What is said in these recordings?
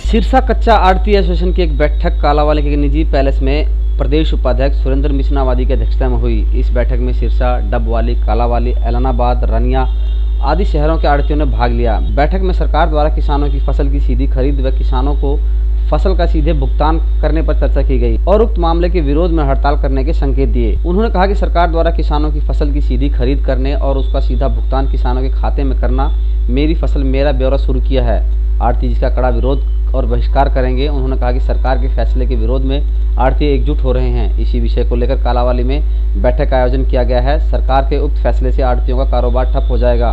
सिरसा कच्चा आढ़ती एसोसिएशन की एक बैठक कालांवाली के निजी पैलेस में प्रदेश उपाध्यक्ष सुरेंद्र मिश्नावादी की अध्यक्षता में हुई। इस बैठक में सिरसा, डबवाली, कालांवाली, ऐलनाबाद, रनिया आदि शहरों के आढ़तियों ने भाग लिया। बैठक में सरकार द्वारा किसानों की फसल की सीधी खरीद व किसानों को फसल का सीधे भुगतान करने पर चर्चा की गई और उक्त मामले के विरोध में हड़ताल करने के संकेत दिए। उन्होंने कहा कि सरकार द्वारा किसानों की फसल की सीधी खरीद करने और उसका सीधा भुगतान किसानों के खाते में करना मेरी फसल मेरा ब्यौरा शुरू किया है। आढ़ती जिसका कड़ा विरोध और बहिष्कार करेंगे। उन्होंने कहा कि सरकार के फैसले के विरोध में आढ़ती एकजुट हो रहे हैं। इसी विषय को लेकर कालांवाली में बैठक का आयोजन किया गया है। सरकार के उक्त फैसले से आढ़तियों का कारोबार ठप हो जाएगा।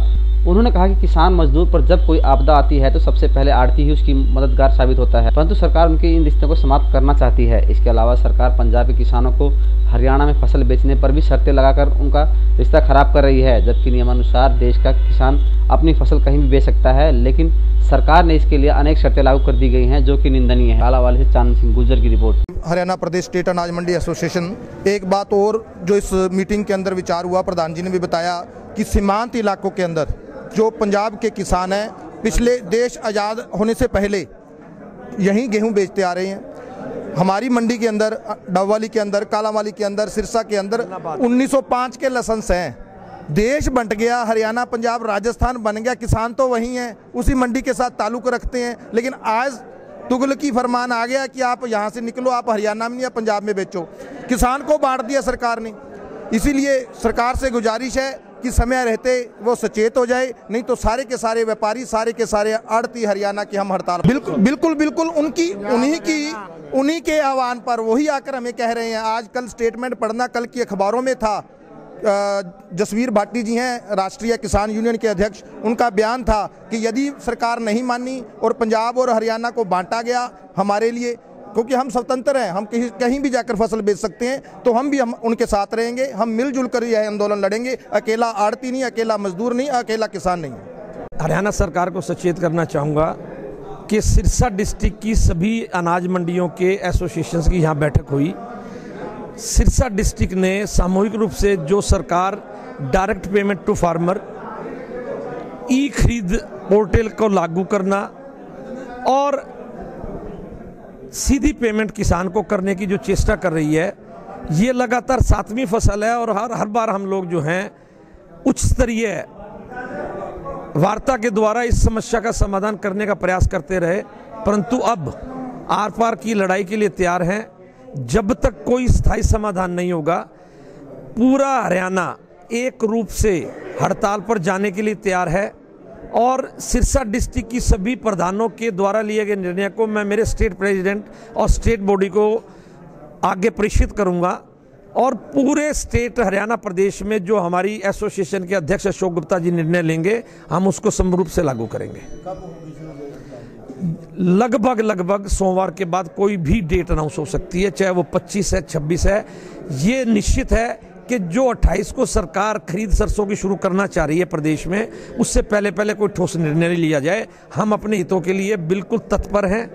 उन्होंने कहा कि किसान मजदूर पर जब कोई आपदा आती है तो सबसे पहले आढ़ती ही उसकी मददगार साबित होता है, परंतु सरकार उनके इन रिश्तों को समाप्त करना चाहती है। इसके अलावा सरकार पंजाब के किसानों को हरियाणा में फसल बेचने पर भी शर्तें लगाकर उनका रिश्ता खराब कर रही है, जबकि नियमानुसार देश का किसान अपनी फसल कहीं भी बेच सकता है, लेकिन सरकार ने इसके लिए अनेक शर्तें लागू कर दी गई हैं, जो कि निंदनीय है। कालांवाली से चांद सिंह गुर्जर की रिपोर्ट। हरियाणा प्रदेश स्टेट अनाज मंडी एसोसिएशन। एक बात और जो इस मीटिंग के अंदर विचार हुआ, प्रधान जी ने भी बताया कि सीमांत इलाकों के अंदर जो पंजाब के किसान हैं, पिछले देश आज़ाद होने से पहले यहीं गेहूं बेचते आ रहे हैं। हमारी मंडी के अंदर, डबवाली के अंदर, कालांवाली के अंदर, सिरसा के अंदर 1905 के लाइसेंस हैं। देश बंट गया, हरियाणा, पंजाब, राजस्थान बन गया, किसान तो वहीं हैं, उसी मंडी के साथ ताल्लुक़ रखते हैं। लेकिन आज तुगलकी फरमान आ गया कि आप यहाँ से निकलो, आप हरियाणा में या पंजाब में बेचो। किसान को बांट दिया सरकार ने। इसीलिए सरकार से गुजारिश है कि समय रहते वो सचेत हो जाए, नहीं तो सारे के सारे व्यापारी, सारे के सारे आढ़ती हरियाणा की हम हड़ताल। बिल्कुल उन्हीं के आह्वान पर वही आकर हमें कह रहे हैं। आज कल स्टेटमेंट पढ़ना, कल की अखबारों में था, जसवीर भाटी जी हैं राष्ट्रीय किसान यूनियन के अध्यक्ष, उनका बयान था कि यदि सरकार नहीं मानी और पंजाब और हरियाणा को बांटा गया हमारे लिए, क्योंकि हम स्वतंत्र हैं, हम कहीं भी जाकर फसल बेच सकते हैं, तो हम उनके साथ रहेंगे। हम मिलजुल कर यह आंदोलन लड़ेंगे। अकेला आढ़ती नहीं, अकेला मजदूर नहीं, अकेला किसान नहीं। हरियाणा सरकार को सचेत करना चाहूँगा कि सिरसा डिस्ट्रिक्ट की सभी अनाज मंडियों के एसोसिएशंस की यहाँ बैठक हुई। सिरसा डिस्ट्रिक्ट ने सामूहिक रूप से जो सरकार डायरेक्ट पेमेंट टू फार्मर, ई खरीद पोर्टल को लागू करना और सीधी पेमेंट किसान को करने की जो चेष्टा कर रही है, ये लगातार 7वीं फसल है और हर बार हम लोग जो हैं उच्च स्तरीय वार्ता के द्वारा इस समस्या का समाधान करने का प्रयास करते रहे, परंतु अब आर पार की लड़ाई के लिए तैयार हैं। जब तक कोई स्थायी समाधान नहीं होगा, पूरा हरियाणा एक रूप से हड़ताल पर जाने के लिए तैयार है और सिरसा डिस्ट्रिक्ट की सभी प्रधानों के द्वारा लिए गए निर्णय को मैं मेरे स्टेट प्रेसिडेंट और स्टेट बॉडी को आगे प्रेषित करूंगा और पूरे स्टेट हरियाणा प्रदेश में जो हमारी एसोसिएशन के अध्यक्ष अशोक गुप्ता जी निर्णय लेंगे, हम उसको समरूप रूप से लागू करेंगे। लगभग सोमवार के बाद कोई भी डेट अनाउंस हो सकती है, चाहे वो 25 है, 26 है। ये निश्चित है कि जो 28 को सरकार खरीद सरसों की शुरू करना चाह रही है प्रदेश में, उससे पहले कोई ठोस निर्णय नहीं लिया जाए। हम अपने हितों के लिए बिल्कुल तत्पर हैं।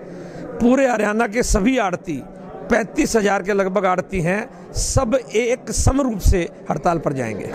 पूरे हरियाणा के सभी आढ़ती, 35,000 के लगभग आढ़ती हैं, सब एक सम रूप से हड़ताल पर जाएंगे।